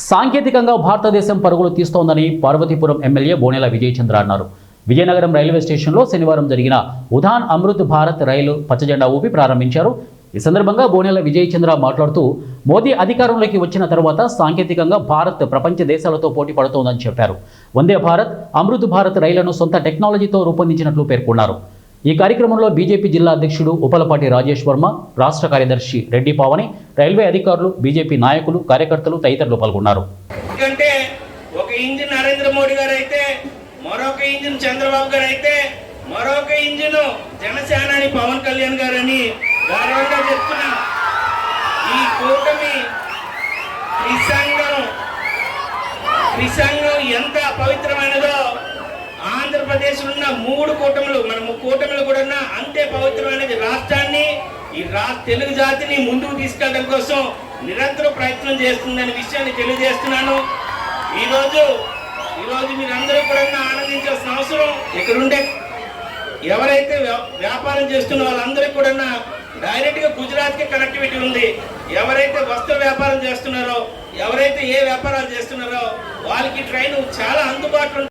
సాంకేతికంగా భారతదేశం పరుగులు తీస్తోందని పార్వతీపురం ఎమ్మెల్యే బోనెల విజయచంద్ర అన్నారు. విజయనగరం రైల్వే స్టేషన్లో శనివారం జరిగిన ఉడాన్ అమృత్ భారత్ రైలు పచ్చజెండా ఊపి ప్రారంభించారు. ఈ సందర్భంగా బోనెల విజయచంద్ర మాట్లాడుతూ మోదీ అధికారంలోకి వచ్చిన తర్వాత సాంకేతికంగా భారత్ ప్రపంచ దేశాలతో పోటీ పడుతోందని చెప్పారు. వందే భారత్, అమృత్ భారత్ రైళ్లను సొంత టెక్నాలజీతో రూపొందించినట్లు పేర్కొన్నారు. ఈ కార్యక్రమంలో బీజేపీ జిల్లా అధ్యక్షుడు ఉపలపాటి రాజేష్ వర్మ, రాష్ట్ర కార్యదర్శి రెడ్డి పావని, రైల్వే అధికారులు, బీజేపీ నాయకులు, కార్యకర్తలు తదితరులు పాల్గొన్నారు. ఒక ఇంజిన్ నరేంద్ర మోడీ గారు అయితే, మరొక ఇంజిన్ చంద్రబాబు గారు అయితే, మరొక ఇంజిన్ జనసేనాని పవన్ కళ్యాణ్ గారని గౌరవంగా చెప్తున్నా. ఈ కూటమి త్రిసంగం ఎంత పవిత్రమైనదో ఆంధ్రప్రదేశ్ ఉన్న 3 కూటములు, మన కూటములు కూడా అంతే పవిత్రమైనది. రాష్ట్రాన్ని, ఈ తెలుగు జాతిని ముందుకు తీసుకెళ్ళడం కోసం నిరంతరం ప్రయత్నం చేస్తుందనే విషయాన్ని తెలియజేస్తున్నాను. ఈరోజు మీరందరూ కూడా ఆనందించాల్సిన అవసరం ఇక్కడుండే ఎవరైతే వ్యాపారం చేస్తున్న వాళ్ళందరికీ కూడా డైరెక్ట్గా గుజరాత్కి కనెక్టివిటీ ఉంది. ఎవరైతే వస్త్ర వ్యాపారం చేస్తున్నారో, ఎవరైతే ఏ వ్యాపారాలు చేస్తున్నారో వాళ్ళకి ట్రైన్ చాలా అందుబాటులో